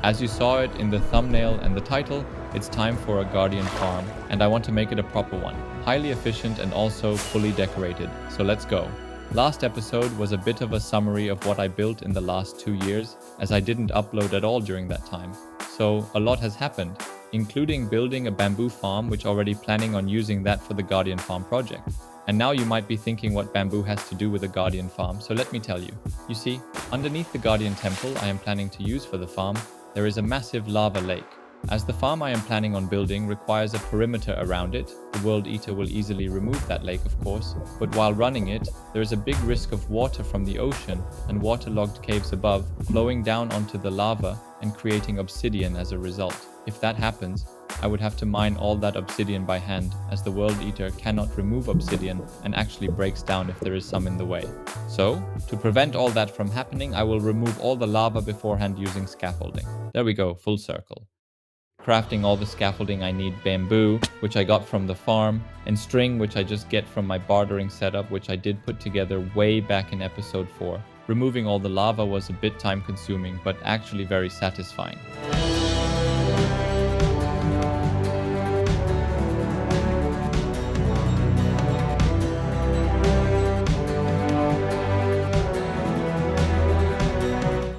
As you saw it in the thumbnail and the title, it's time for a guardian farm, and I want to make it a proper one. Highly efficient and also fully decorated. So let's go. Last episode was a bit of a summary of what I built in the last 2 years, as I didn't upload at all during that time. So a lot has happened, including building a bamboo farm, which already planning on using that for the Guardian Farm project. And now you might be thinking what bamboo has to do with a Guardian Farm, so let me tell you. You see, underneath the Guardian Temple I am planning to use for the farm, there is a massive lava lake. As the farm I am planning on building requires a perimeter around it, the World Eater will easily remove that lake of course, but while running it, there is a big risk of water from the ocean and waterlogged caves above flowing down onto the lava and creating obsidian as a result. If that happens, I would have to mine all that obsidian by hand, as the World Eater cannot remove obsidian and actually breaks down if there is some in the way. So, to prevent all that from happening, I will remove all the lava beforehand using scaffolding. There we go, full circle. Crafting all the scaffolding I need bamboo, which I got from the farm, and string, which I just get from my bartering setup, which I did put together way back in episode 4. Removing all the lava was a bit time consuming, but actually very satisfying.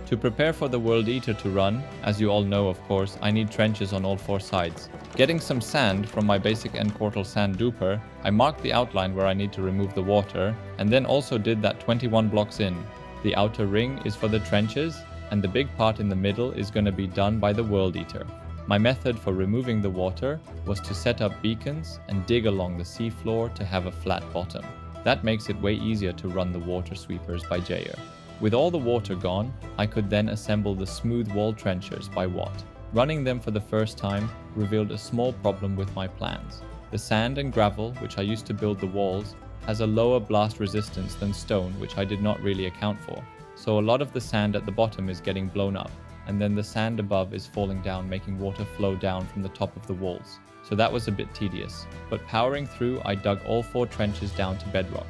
To prepare for the World Eater to run, as you all know of course, I need trenches on all 4 sides. Getting some sand from my basic end portal sand duper, I marked the outline where I need to remove the water, and then also did that 21 blocks in. The outer ring is for the trenches, and the big part in the middle is going to be done by the World Eater. My method for removing the water was to set up beacons and dig along the seafloor to have a flat bottom. That makes it way easier to run the water sweepers by Jair. With all the water gone, I could then assemble the smooth wall trenchers by Watt. Running them for the first time revealed a small problem with my plans. The sand and gravel, which I used to build the walls, has a lower blast resistance than stone, which I did not really account for. So a lot of the sand at the bottom is getting blown up, and then the sand above is falling down, making water flow down from the top of the walls. So that was a bit tedious. But powering through, I dug all 4 trenches down to bedrock.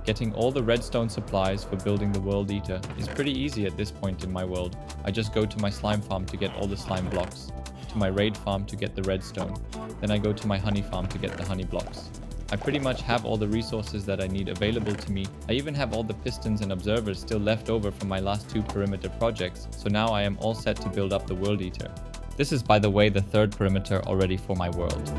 Getting all the redstone supplies for building the World Eater is pretty easy at this point in my world. I just go to my slime farm to get all the slime blocks, to my raid farm to get the redstone, then I go to my honey farm to get the honey blocks. I pretty much have all the resources that I need available to me. I even have all the pistons and observers still left over from my last 2 perimeter projects, so now I am all set to build up the World Eater. This is, by the way, the 3rd perimeter already for my world.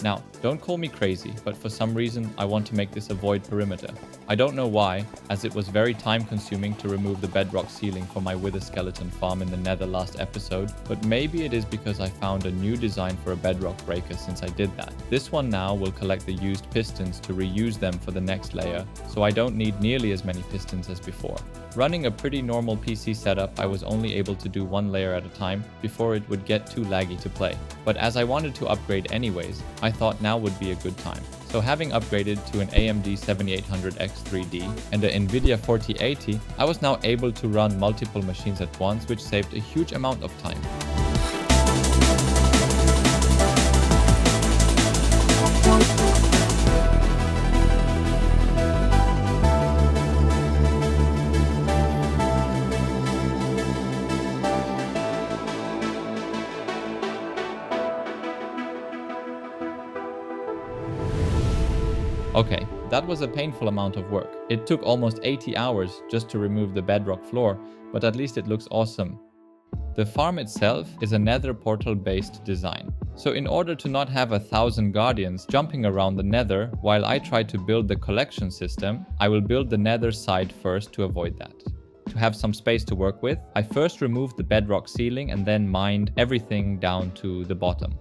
Now, don't call me crazy, but for some reason I want to make this a void perimeter. I don't know why, as it was very time consuming to remove the bedrock ceiling for my wither skeleton farm in the nether last episode, but maybe it is because I found a new design for a bedrock breaker since I did that. This one now will collect the used pistons to reuse them for the next layer, so I don't need nearly as many pistons as before. Running a pretty normal PC setup, I was only able to do 1 layer at a time before it would get too laggy to play. But as I wanted to upgrade anyways, I thought now would be a good time. So having upgraded to an AMD 7800X 3D and an Nvidia 4080, I was now able to run multiple machines at once, which saved a huge amount of time. Okay, that was a painful amount of work. It took almost 80 hours just to remove the bedrock floor, but at least it looks awesome. The farm itself is a nether portal based design. So in order to not have 1,000 guardians jumping around the nether while I try to build the collection system, I will build the nether side first to avoid that. to have some space to work with, I first removed the bedrock ceiling and then mined everything down to the bottom.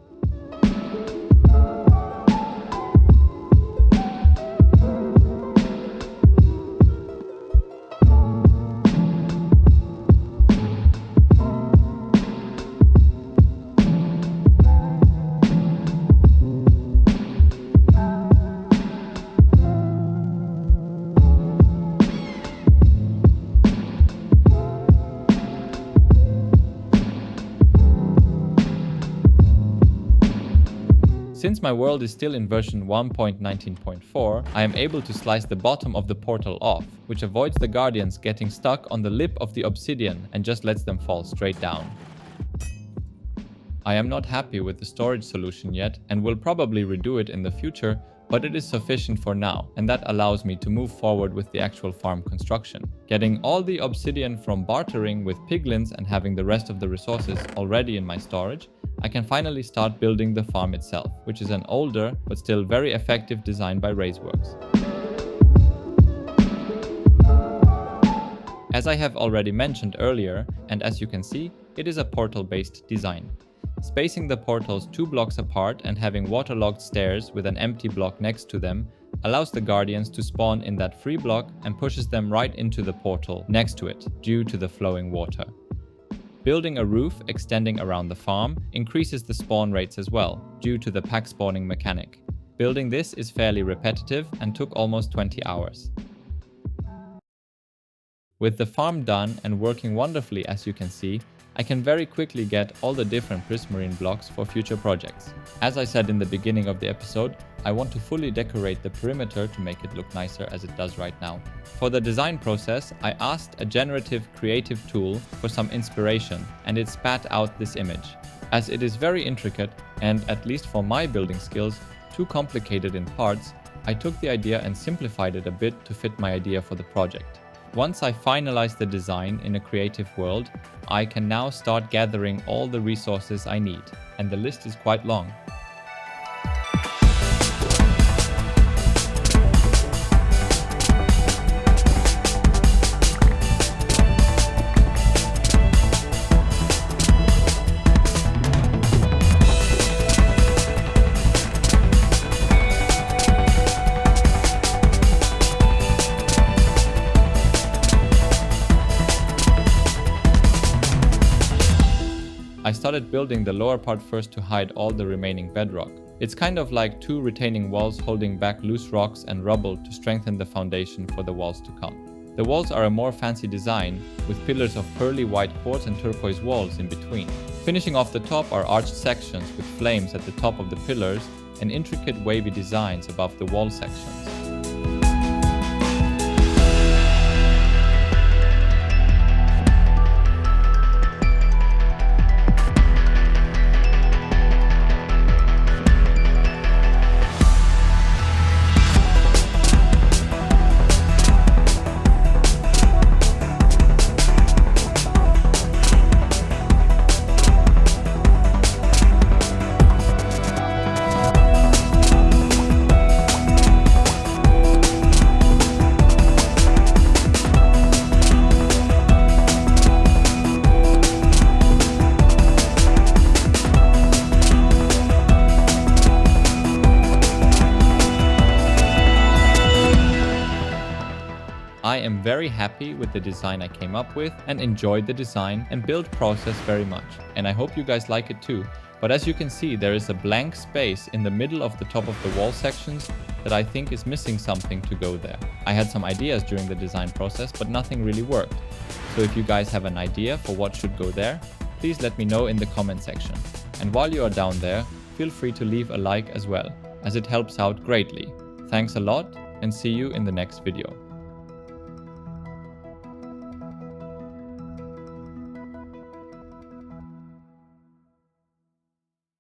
Since my world is still in version 1.19.4, I am able to slice the bottom of the portal off, which avoids the guardians getting stuck on the lip of the obsidian and just lets them fall straight down. I am not happy with the storage solution yet and will probably redo it in the future, but it is sufficient for now, and that allows me to move forward with the actual farm construction. Getting all the obsidian from bartering with piglins and having the rest of the resources already in my storage, I can finally start building the farm itself, which is an older but still very effective design by Razeworks. As I have already mentioned earlier, and as you can see, it is a portal-based design. Spacing the portals 2 blocks apart and having waterlogged stairs with an empty block next to them allows the guardians to spawn in that free block and pushes them right into the portal next to it due to the flowing water. Building a roof extending around the farm increases the spawn rates as well, due to the pack spawning mechanic. Building this is fairly repetitive and took almost 20 hours. With the farm done and working wonderfully as you can see, I can very quickly get all the different prismarine blocks for future projects. As I said in the beginning of the episode, I want to fully decorate the perimeter to make it look nicer as it does right now. For the design process, I asked a generative creative tool for some inspiration and it spat out this image. As it is very intricate and, at least for my building skills, too complicated in parts, I took the idea and simplified it a bit to fit my idea for the project. Once I finalize the design in a creative world, I can now start gathering all the resources I need, and the list is quite long. I started building the lower part first to hide all the remaining bedrock. It's kind of like 2 retaining walls holding back loose rocks and rubble to strengthen the foundation for the walls to come. The walls are a more fancy design, with pillars of pearly white quartz and turquoise walls in between. Finishing off the top are arched sections with flames at the top of the pillars and intricate wavy designs above the wall sections. I am very happy with the design I came up with and enjoyed the design and build process very much, and I hope you guys like it too. But as you can see, there is a blank space in the middle of the top of the wall sections that I think is missing something to go there. I had some ideas during the design process, but nothing really worked. So if you guys have an idea for what should go there, please let me know in the comment section. And while you are down there, feel free to leave a like as well, as it helps out greatly. Thanks a lot, and see you in the next video.